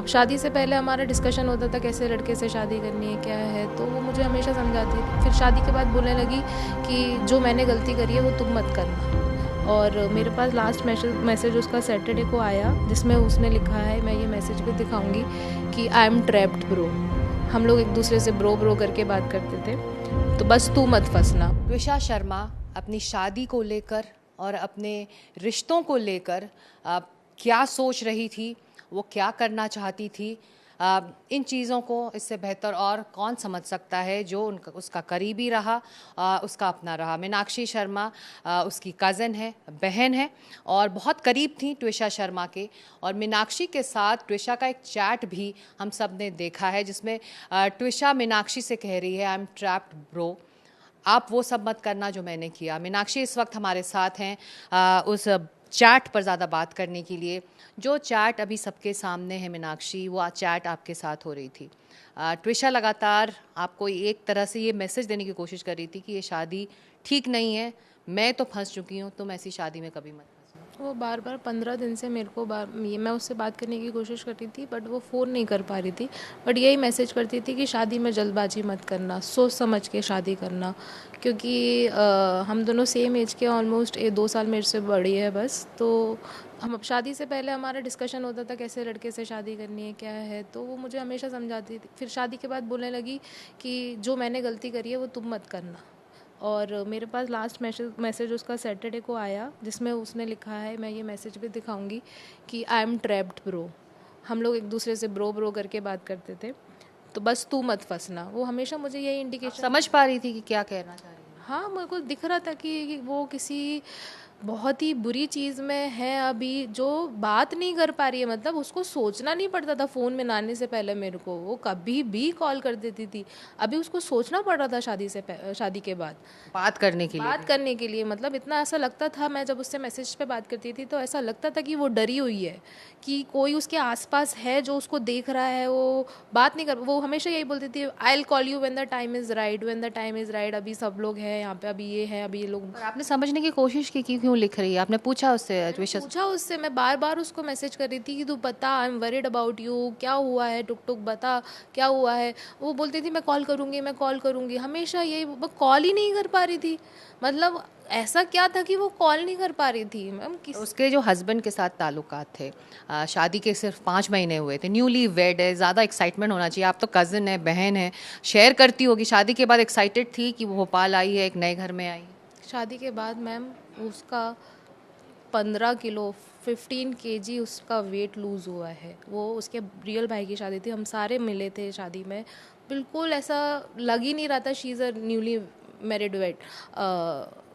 हम शादी से पहले हमारा डिस्कशन होता था कैसे लड़के से शादी करनी है क्या है, तो वो मुझे हमेशा समझाती थी। फिर शादी के बाद बोलने लगी कि जो मैंने गलती करी है वो तुम मत करना। और मेरे पास लास्ट मैसेज उसका सैटरडे को आया, जिसमें उसने लिखा है, मैं ये मैसेज भी दिखाऊंगी, कि आई एम ट्रैप्ड ब्रो। हम लोग एक दूसरे से ब्रो ब्रो करके बात करते थे, तो बस तू मत फंसना। ट्विशा शर्मा अपनी शादी को लेकर और अपने रिश्तों को लेकर क्या सोच रही थी, वो क्या करना चाहती थी, इन चीज़ों को इससे बेहतर और कौन समझ सकता है जो उनका उसका करीबी रहा, उसका अपना रहा। मीनाक्षी शर्मा उसकी कज़न है, बहन है और बहुत करीब थी ट्विशा शर्मा के। और मीनाक्षी के साथ ट्विशा का एक चैट भी हम सब ने देखा है, जिसमें ट्विशा मीनाक्षी से कह रही है, आई एम ट्रैप्ड ब्रो, आप वो सब मत करना जो मैंने किया। मीनाक्षी इस वक्त हमारे साथ हैं उस चैट पर ज़्यादा बात करने के लिए। जो चैट अभी सबके सामने है मीनाक्षी, वो चैट आपके साथ हो रही थी। ट्विशा लगातार आपको एक तरह से ये मैसेज देने की कोशिश कर रही थी कि ये शादी ठीक नहीं है, मैं तो फंस चुकी हूँ, तुम ऐसी शादी में कभी मत फंसना। वो बार बार 15 दिन से मेरे को मैं उससे बात करने की कोशिश करती थी, बट वो फ़ोन नहीं कर पा रही थी। बट यही मैसेज करती थी कि शादी में जल्दबाजी मत करना, सोच समझ के शादी करना, क्योंकि हम दोनों सेम एज के, ऑलमोस्ट 2 साल मेरे से बड़ी है बस। तो हम अब शादी से पहले हमारा डिस्कशन होता था कैसे लड़के से शादी करनी है क्या है, तो वो मुझे हमेशा समझाती थी। फिर शादी के बाद बोलने लगी कि जो मैंने गलती करी है वो तुम मत करना। और मेरे पास लास्ट मैसेज उसका सैटरडे को आया, जिसमें उसने लिखा है, मैं ये मैसेज भी दिखाऊंगी, कि आई एम ट्रैप्ड ब्रो। हम लोग एक दूसरे से ब्रो ब्रो करके बात करते थे, तो बस तू मत फंसना। वो हमेशा मुझे यही इंडिकेशन समझ पा रही थी कि क्या कहना चाह रही है। हाँ, मेरे को दिख रहा था कि वो किसी बहुत ही बुरी चीज़ में है अभी, जो बात नहीं कर पा रही है। मतलब उसको सोचना नहीं पड़ता था फ़ोन में लाने से पहले मेरे को, वो कभी भी कॉल कर देती थी। अभी उसको सोचना पड़ रहा था शादी के बाद बात करने के लिए। मतलब इतना ऐसा लगता था, मैं जब उससे मैसेज पे बात करती थी तो ऐसा लगता था कि वो डरी हुई है, कि कोई उसके आसपास है जो उसको देख रहा है। वो बात नहीं कर, वो हमेशा यही बोलती थी, I will call you when the time is right, when the time is right. अभी सब लोग हैं यहाँ पे, अभी ये है, अभी ये लोग। और आपने समझने की कोशिश की कि क्यों लिख रही है? आपने पूछा उससे ट्विशा? पूछा उससे, मैं बार बार उसको मैसेज कर रही थी कि तू बता, I am worried about you, क्या हुआ है, टुक टुक बता क्या हुआ है। वो बोलती थी मैं कॉल करूँगी, मैं कॉल करूँगी, हमेशा यही। वो कॉल ही नहीं कर पा रही थी। मतलब ऐसा क्या था कि वो कॉल नहीं कर पा रही थी मैम। उसके जो हस्बैंड के साथ ताल्लुकात थे, शादी के सिर्फ 5 महीने हुए थे, न्यूली वेड है, ज़्यादा एक्साइटमेंट होना चाहिए। आप तो कज़न है, बहन है, शेयर करती होगी। शादी के बाद एक्साइटेड थी कि वो भोपाल आई है, एक नए घर में आई है? शादी के बाद मैम उसका 15 किलो, 15 kg उसका वेट लूज़ हुआ है। वो उसके रियल भाई की शादी थी, हम सारे मिले थे शादी में। बिल्कुल ऐसा लग ही नहीं रहा था she is a newly married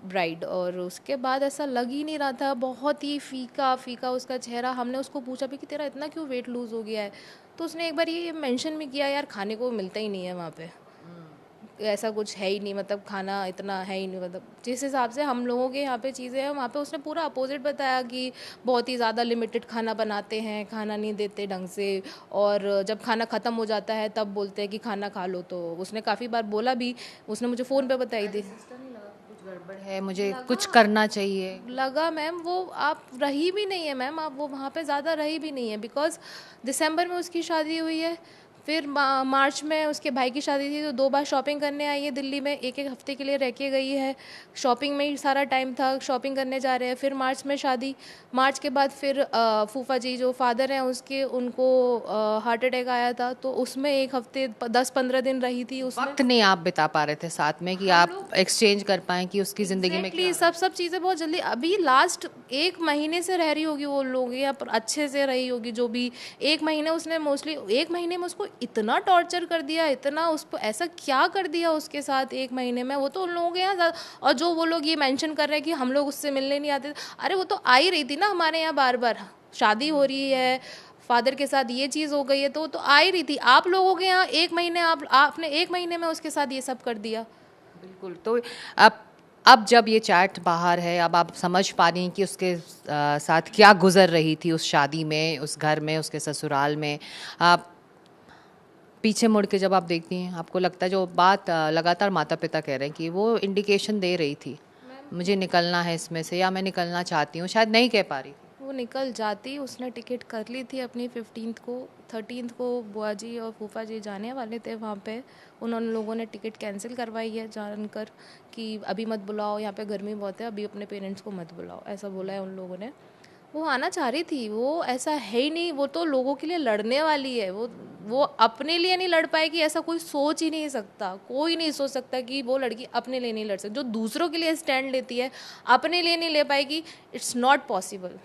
bride. और उसके बाद ऐसा लग ही नहीं रहा था, बहुत ही फीका फीका उसका चेहरा। हमने उसको पूछा भी कि तेरा इतना क्यों वेट लूज़ हो गया है, तो उसने एक बार ये मेंशन भी किया, यार खाने को मिलता ही नहीं है वहाँ पे, ऐसा कुछ है ही नहीं, मतलब खाना इतना है ही नहीं। मतलब जिस हिसाब से हम लोगों के यहाँ पे चीज़ें हैं, वहाँ पे उसने पूरा अपोजिट बताया कि बहुत ही ज़्यादा लिमिटेड खाना बनाते हैं, खाना नहीं देते ढंग से, और जब खाना ख़त्म हो जाता है तब बोलते हैं कि खाना खा लो। तो उसने काफ़ी बार बोला भी, उसने मुझे फ़ोन पे बताई थी। कुछ गड़बड़ है, मुझे कुछ करना चाहिए। लगा मैम, वो आप रही भी नहीं है मैम, आप वो वहाँ पे ज़्यादा रही भी नहीं है, बिकॉज़ दिसंबर में उसकी शादी हुई है, फिर मार्च में उसके भाई की शादी थी, तो 2 बार शॉपिंग करने आई है दिल्ली में, एक एक हफ्ते के लिए रह के गई है। शॉपिंग में ही सारा टाइम था, शॉपिंग करने जा रहे हैं। फिर मार्च में शादी, मार्च के बाद फिर फूफा जी जो फादर हैं उसके, उनको हार्ट अटैक आया था, तो उसमें एक हफ्ते 10-15 दिन रही थी उसमें। वक्त नहीं आप बिता पा रहे थे साथ में कि आप एक्सचेंज कर पाएँ कि उसकी ज़िंदगी में क्या। सब चीज़ें बहुत जल्दी, अभी लास्ट 1 महीने से रह रही होगी वो लोग, या अच्छे से रही होगी जो भी। 1 महीने उसने, मोस्टली 1 महीने में उसको इतना टॉर्चर कर दिया, इतना उसको ऐसा क्या कर दिया उसके साथ 1 महीने में। वो तो उन लोगों के यहाँ, और जो वो लोग ये मेंशन कर रहे हैं कि हम लोग उससे मिलने नहीं आते, अरे वो तो आ ही रही थी ना हमारे यहाँ बार बार। शादी हो रही है, फादर के साथ ये चीज़ हो गई है, तो वो तो आ ही रही थी। आप लोगों के यहाँ 1 महीने, आपने 1 महीने में उसके साथ ये सब कर दिया। बिल्कुल। तो अब जब ये चैट बाहर है, अब आप समझ पा रही हैं कि उसके साथ क्या गुजर रही थी उस शादी में, उस घर में, उसके ससुराल में। आप पीछे मुड़ के जब आप देखती हैं, आपको लगता है जो बात लगातार माता पिता कह रहे हैं कि वो इंडिकेशन दे रही थी, मुझे निकलना है इसमें से, या मैं निकलना चाहती हूँ, शायद नहीं कह पा रही थी। वो निकल जाती, उसने टिकट कर ली थी अपनी 15th को। 13th को बुआ जी और फूफा जी जाने वाले थे वहाँ पे, उन्होंने लोगों ने टिकट कैंसिल करवाई है जानकर कि अभी मत बुलाओ, यहाँ पे गर्मी बहुत है, अभी अपने पेरेंट्स को मत बुलाओ, ऐसा बोला है उन लोगों ने। वो आना चाह रही थी, वो ऐसा है ही नहीं, वो तो लोगों के लिए लड़ने वाली है। वो अपने लिए नहीं लड़ पाएगी, ऐसा कोई सोच ही नहीं सकता। कोई नहीं सोच सकता कि वो लड़की अपने लिए नहीं लड़ सकती। जो दूसरों के लिए स्टैंड लेती है, अपने लिए नहीं ले पाएगी, इट्स नॉट पॉसिबल,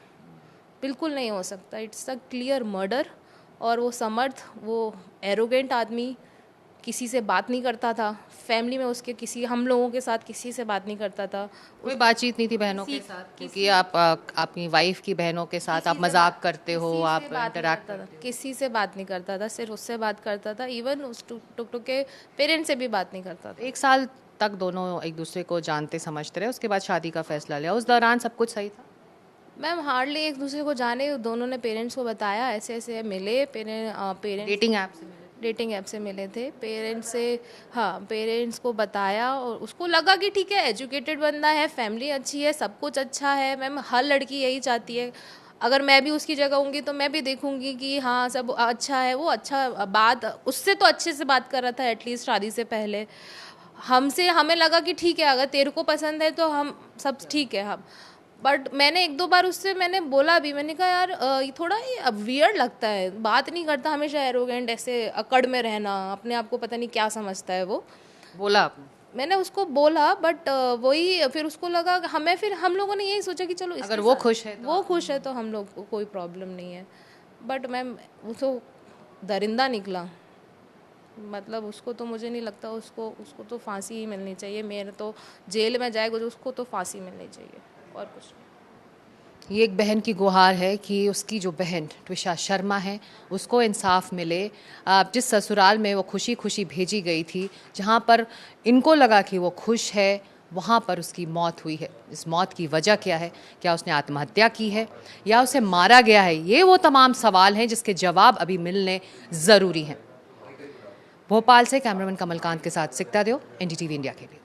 बिल्कुल नहीं हो सकता। It's a clear murder. और वो समर्थ, वो एरोगेंट आदमी, किसी से बात नहीं करता था, फैमिली में उसके किसी, हम लोगों के साथ किसी से बात नहीं करता था। कोई बातचीत नहीं थी बहनों के साथ, क्योंकि आप अपनी वाइफ की बहनों के साथ आप मजाक करते हो, आप इंटरैक्ट करते हो। किसी से बात नहीं करता था, सिर्फ उससे बात करता था। इवन उस टुक टुक के पेरेंट्स से भी बात नहीं करता था। 1 साल तक दोनों एक दूसरे को जानते समझते रहे, उसके बाद शादी का फैसला लिया। उस दौरान सब कुछ सही था? मैम हार्डली एक दूसरे को जाने, दोनों ने पेरेंट्स को बताया ऐसे ऐसे मिले, पेरेंट्स डेटिंग ऐप से मिले? डेटिंग ऐप से मिले थे, पेरेंट्स से, हाँ पेरेंट्स को बताया और उसको लगा कि ठीक है, एजुकेटेड बंदा है, फैमिली अच्छी है, सब कुछ अच्छा है। मैम हर लड़की यही चाहती है। अगर मैं भी उसकी जगह होंगी तो मैं भी देखूंगी कि हाँ सब अच्छा है। वो अच्छा बात, उससे तो अच्छे से बात कर रहा था एटलीस्ट शादी से पहले। हमसे हमें लगा कि ठीक है, अगर तेरे को पसंद है तो हम सब ठीक है। हम बट मैंने 1-2 बार उससे मैंने बोला भी, मैंने कहा यार ये थोड़ा ये वियर्ड लगता है, बात नहीं करता, हमेशा एरोगेंट ऐसे अकड़ में रहना, अपने आप को पता नहीं क्या समझता है वो। बोला आपने? मैंने उसको बोला बट वही फिर उसको लगा, हमें फिर हम लोगों ने यही सोचा कि चलो इसके अगर वो साथ- खुश है तो वो खुश है तो हम लोग को कोई प्रॉब्लम नहीं है। बट मैम वो तो दरिंदा निकला, मतलब उसको तो मुझे नहीं लगता, उसको उसको तो फांसी ही मिलनी चाहिए। मेरे तो जेल में जाएगा तो उसको तो फांसी मिलनी चाहिए, और कुछ नहीं। ये एक बहन की गुहार है कि उसकी जो बहन ट्विशा शर्मा है उसको इंसाफ मिले। जिस ससुराल में वो खुशी खुशी भेजी गई थी, जहाँ पर इनको लगा कि वो खुश है, वहाँ पर उसकी मौत हुई है। इस मौत की वजह क्या है? क्या उसने आत्महत्या की है या उसे मारा गया है? ये वो तमाम सवाल हैं जिसके जवाब अभी मिलने ज़रूरी हैं। भोपाल से कैमरामैन कमलकांत के साथ सिकता देव, एनडीटीवी इंडिया के लिए।